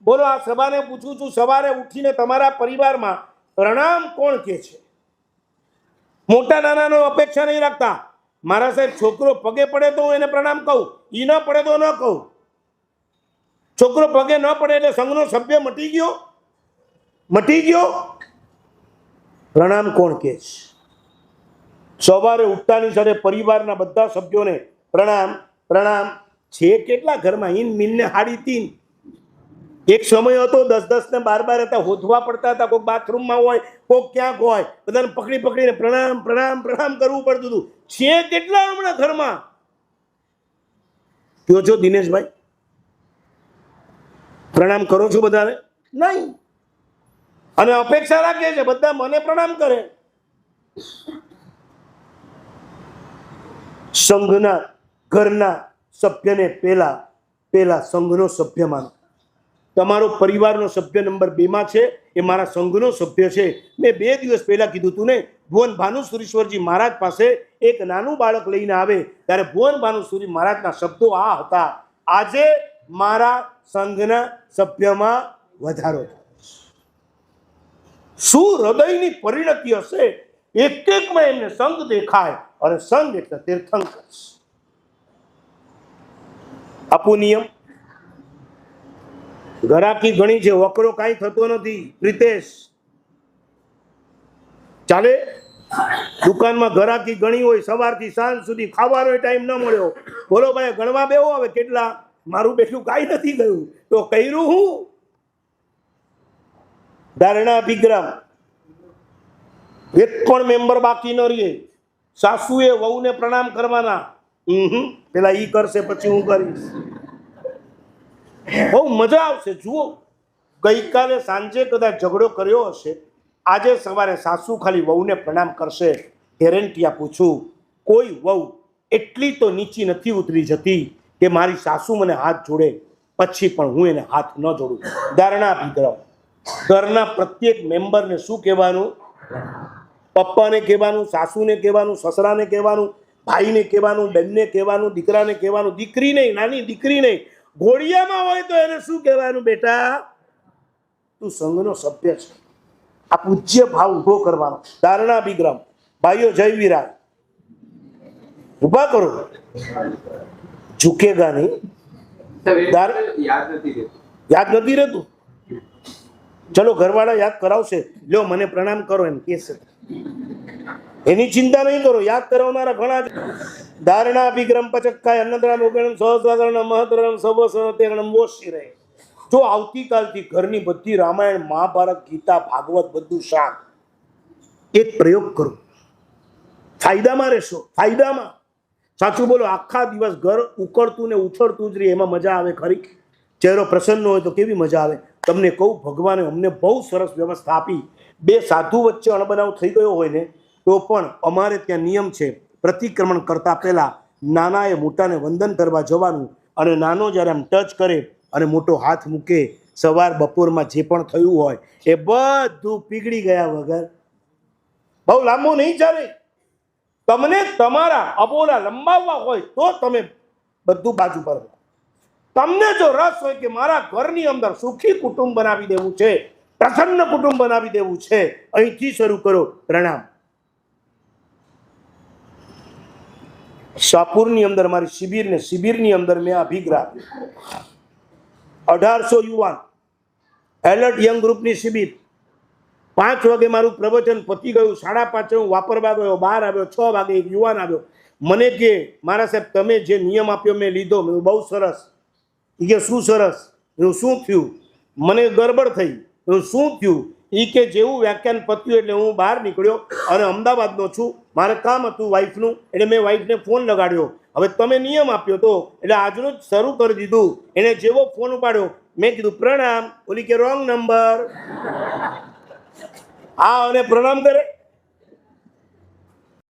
બોલો, આ સભાને પૂછું છું, સવારે ઉઠીને તમારા પરિવારમાં પ્રણામ કોણ કે છે? મોટા નાનાનો અપેક્ષા નહીં રાખતા. મારા સાહેબ, છોકરો પગે પડે તો હું એને પ્રણામ કહું, ઈ ન પડે તો ન કહું. છોકરો પગે ન પડે એટલે સંઘનો સભ્ય મટી ગયો? મટી ગયો? પ્રણામ કોણ કે છે? સવારે ઉઠતાની સાથે પરિવારના બધા સભ્યોને પ્રણામ પ્રણામ છે. કેટલા ઘરમાં ઈન મીનને હાડી તીન. એક સમય હતો 10-10 ને 12-12 હતા, હોધવા પડતા હતા. કોઈક બાથરૂમમાં હોય, કોઈક ક્યાંક હોય, બધાને પકડી પકડીને પ્રણામ પ્રણામ પ્રણામ કરવું પડતું હતું. છે કેટલા હમણાં ઘરમાં? કયો છો દિનેશભાઈ? પ્રણામ કરો છો બધાને? નહીં. અને અપેક્ષા રાખે છે બધા મને પ્રણામ કરે. સંઘના ઘરના સભ્યને પેલા સંઘનો સભ્ય માનો. તમારો પરિવારનો સભ્ય નંબર 2 માં છે, એ મારા સંઘનો સભ્ય છે. મેં 2 દિવસ પહેલા કીધું તું ને, ભુવન ભાનુસુરીશ્વરજી મહારાજ પાસે એક નાનું બાળક લઈને આવે ત્યારે ભુવન ભાનુસુરી મહારાજના શબ્દો આ હતા: આજે મારા સંઘના સભ્યમાં વધારો થયો. શું હૃદયની પરિણતિ હશે! એક એકમાં એમને સંઘ દેખાય, અને સંઘ એટલે તીર્થંકર. આપું નિયમ. ઘરાકી ઘણી છે, વકરો કાંઈ થતો નથી. પ્રિતેશ ચાલે? દુકાનમાં ઘરાકી ઘણી હોય, સવારથી સાંજ સુધી ખાવાનો ટાઈમ ન મળ્યો. બોલો ભાઈ, ગણવા બેહો હવે કેટલા. મારું બેઠું કાંઈ નથી ગયું તો કર્યું હું? ધારણા અભિગ્રમ એક પણ મેમ્બર બાકી ન રહીએ. સાસુએ વહુને પ્રણામ કરવાના. પેલા ઈ કરશે પછી હું કરીશ. બહુ મજા આવશે. જુઓ, ગઈકાલે સાંજે કદાચ ઝઘડો કર્યો હશે, આજે સવારે સાસુ ખાલી વહુને પ્રણામ કરશે. ગેરંટી આપું છું, કોઈ વહુ એટલી તો નીચી નથી ઉતરી જતી કે મારી સાસુ મને હાથ જોડે પછી પણ હું એને હાથ ન જોડું. ધારણા અભિગ્રહ. ઘરના પ્રત્યેક મેમ્બરને શું કહેવાનું? પપ્પાને કહેવાનું, સાસુને કહેવાનું, સસરાને કહેવાનું, ભાઈને કહેવાનું, બેનને કહેવાનું, દીકરાને કહેવાનું. દીકરી નહીં, નાની દીકરી નહીં, ઘોડિયામાં હોય તો એને શું કહેવાનું? બેટા, તું સંઘનો સભ્ય છે. આ પૂજ્ય ભાવ ઉભો કરવાનો. ધારણા અભિગ્રહ. ભાઈઓ જય વિરાજ, ઉભા કરો. ઝુકેગા નહીં. યાદ નથી રહેતું. ચલો, ઘરવાળા યાદ કરાવશે. લ્યો મને પ્રણામ કરો એમ કહેશે. એની ચિંતા નહીં કરો, યાદ કરાવનારા ઘણા જ. ધારણા અભિગ્રહ પચક્કાય અન્નદ્રામ ઉગણમ સહસ્રાદરણમ મહતરણમ સર્વસનતેરણમ વોશી રહે. જો આવતીકાલથી ઘરની બધી રામાયણ, મહાભારત, ગીતા, ભાગવત બધું શાક એક પ્રયોગ કરો. ફાયદામાં રહેશો, ફાયદામાં. સાચું બોલો, આખા દિવસ ઘર ઉકળતું ને ઉછળતું જ રહે, એમાં મજા આવે ખરી? ચહેરો પ્રસન્ન હોય તો કેવી મજા આવે. તમને કહું, ભગવાને અમને બહુ સરસ વ્યવસ્થા આપી. 2 સાધુ વચ્ચે અણબનાવ થઈ ગયો હોય ને તો પણ અમારે ત્યાં નિયમ છે, પ્રતિક્રમણ કરતા પહેલા નાનાએ મોટાને વંદન કરવા જવાનું, અને નાનો જ્યારે આમ ટચ કરે અને મોટો હાથ મૂકે, સવાર બપોરમાં જે પણ થયું હોય એ બધું પીગળી ગયા વગર. બહુ લાંબુ નહીં ચાલે. તમને તમારા અબોલા લંબાવવા હોય તો તમે બધું બાજુ પર. તમને જો રસ હોય કે મારા ઘરની અંદર સુખી કુટુંબ બનાવી દેવું છે, પ્રસન્ન કુટુંબ બનાવી દેવું છે, અહીંથી શરૂ કરો. પ્રણામ. શાહપુરની અંદર મારી શિબિરની અંદર મેં અભિગ્રહ 1800 યુવાન એલર્ટ યંગ ગ્રુપની શિબિર. 5 વાગે મારું પ્રવચન પતી ગયું. 5:30 હું વાપરવા ગયો, બહાર આવ્યો. 6 વાગે એક યુવાન આવ્યો. મને કે મારા સાહેબ તમે જે નિયમ આપ્યો મેં લીધો. મેં બહુ સરસ. એ કે શું સરસ? શું થયું? મને ગડબડ થઈ. શું થયું? એ કે જેવું વ્યાખ્યાન પત્યું એટલે હું બહાર નીકળ્યો અને અમદાવાદનો છું, મારે કામ હતું વાઈફનું, એટલે મેં વાઈફને ફોન લગાડ્યો. હવે તમે નિયમ આપ્યો તો એટલે આજનું જ શરૂ કરી દીધું. એને જેવો ફોન ઉપાડ્યો મેં કીધું પ્રણામ. ઓલી કે રોંગ નંબર. આ અને પ્રણામ કરે.